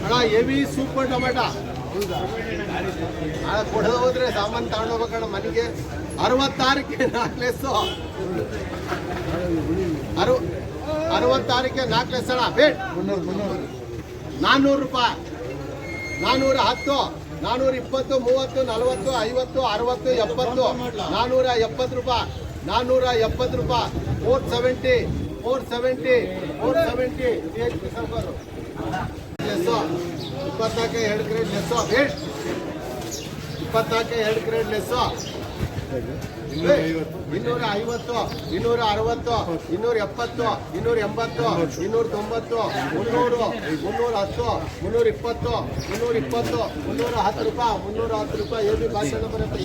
ಅಣ್ಣ heavy super tomato ಕೊಡೋದು ಹೋದ್ರೆ ಸಾಮಾನು ತಗೊಂಡು ಹೋಗ್ಬೇಕಣ್ಣ ಮನೆಗೆ. 66ಕ್ಕೆ 4 ಲೆಸ್ಸು, 66ಕ್ಕೆ 4 ಲೆಸ್ ಅಣ್ಣ. ಬೇಡ 400 ರೂಪಾಯಿ, 410, 420, 30, 40, 50, 60, 70, 470 ರೂಪಾಯಿ, 470 ರೂಪಾಯಿ. 470, 470, 470 ಲೆಸ್ಸು. 24ಕ್ಕೆ 2 grade less. ಬೇಡ 24ಕ್ಕೆ 2 ಗ್ರೇಡ್ ಲೆಸ್ಸು. 250, 260, 270, 280, 280, 290, 300, 310, 320, 320, 310 ರೂಪಾಯಿ, 310 ರೂಪಾಯಿ. ಎ ಬಿ ಭಾಷಣ ಬರುತ್ತೆ.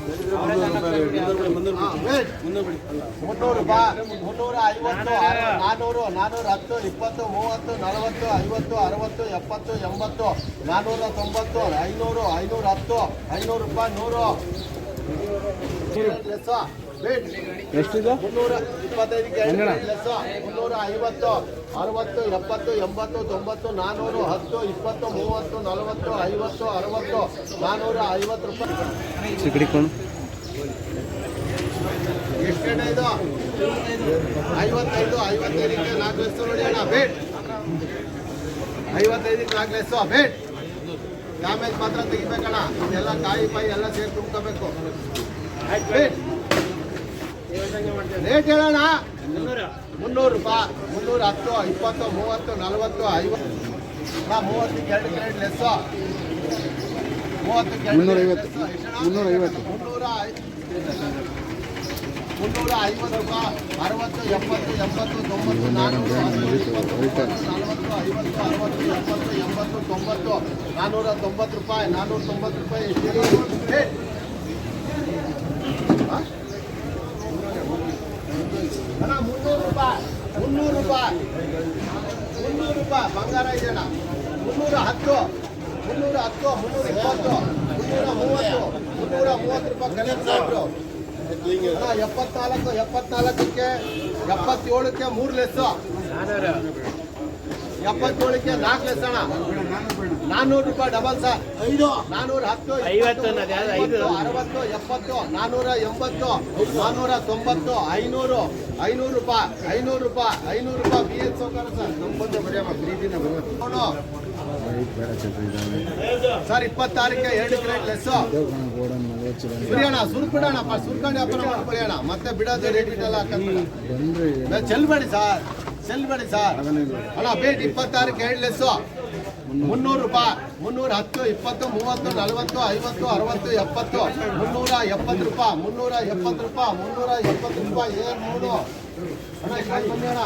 300 ರೂಪಾಯಿ, 350, 400, 410, 20, 30, 40, 50, 60, 70, 80, 490, 500, 510, 500 ರೂಪಾಯಿ, 100 ಲೆಸ್ಸು. ಎಷ್ಟಿದೆ? 325ಕ್ಕೆ 2 ಲೆಸ್ಸು. 350, 60, 70, 80, 90, 400, 10, 20, 30, 40, 50, 60, 450 ರೂಪಾಯಿ. ಸಿಗಡಿಕೊಂಡು ಎಷ್ಟೇನ ಇದು? 55, 55ಕ್ಕೆ 4 ಲೆಸ್ಸು ನೋಡಿ ಅಣ್ಣ. ಬೇಡ 55ಕ್ಕೆ 4 ಲೆಸ್ಸು. ಬೇಡ ಡ್ಯಾಮೇಜ್ ಮಾತ್ರ ತೆಗಿಬೇಕಣ್ಣ. ಇದೆಲ್ಲ ಕಾಯಿ ಪಾಯಿ ಎಲ್ಲ ಸೇರಿ ತುಂಬ್ಕೋಬೇಕು. ರೇಟ್ ಹೇಳೋಣ. 300 ರೂಪಾಯಿ, 310, 20, 30, 40, 50. 30ಕ್ಕೆ 2 ಗ್ರೇಡ್ ಲೆಸ್ಸು. 30ಕ್ಕೆ 350, 350, 350 ರೂಪಾಯಿ. 60, 70, 80, 90, 400, 10, 20, 30, 40, 50, 60, 70, 80, 90, 490 ರೂಪಾಯಿ, 490 ರೂಪಾಯಿ. ಅಣ್ಣ 300 ರೂಪಾಯಿ, 300 ರೂಪಾಯಿ, 300 ರೂಪಾಯಿ ಬಂಗಾರ ಇದೆಯಣ್ಣ. 310, 310, 320, 330, 330 ರೂಪಾಯಿ ಕಲೆಕ್ಟ್ ಮಾಡ್ರು. 74, 74ಕ್ಕೆ 77ಕ್ಕೆ 3 ಲೆಸ್ಸು. 77ಕ್ಕೆ 4 ಲೆಸ್ ಅಣ್ಣ. 400 ರೂಪಾಯಿ ಡಬಲ್ ಸರ್. 410, 50, 60, 70, 480, 490, 500, 500 ರೂಪಾಯಿ, 500 ರೂಪಾಯಿ, 500 ರೂಪಾಯಿ. ಬಿ ಎಲ್ ಸೌಕರ್ಯ ಸರ್. ನಮ್ಮ ಬಂದೆ ಬರೆಯಮ್ಮ ಪ್ರೀತಿನ ಸರ್. 26ಕ್ಕೆ 2 ಗ್ರೇಡ್ ಲೆಸ್ಸು. ಬಿಡಿಯೋಣ, ಸುರ್ಬಿಡೋಣ, ಸುರ್ಕೊಂಡು ವ್ಯಾಪಾರ ಮಾಡ್ಕೊಳ್ಳೋಣ. ಮತ್ತೆ ಬಿಡೋದು ರೇಟ್ ಇಟ್ಟೆಲ್ಲ ಹಾಕಂತ ಚೆಲ್ಬೇಡಿ ಸರ್, ಚೆಲ್ಬೇಡಿ ಸರ್ ಅಣ್ಣ. ಬೇಡ 26ಕ್ಕೆ 2 ಲೆಸ್ಸು. 300 ರೂಪಾಯಿ, 310, 20, 30, 40, 50, 60, 70, 370 ರೂಪಾಯಿ, 370 ರೂಪಾಯಿ, 370 ರೂಪಾಯಿ. 3 ಅಣ್ಣ.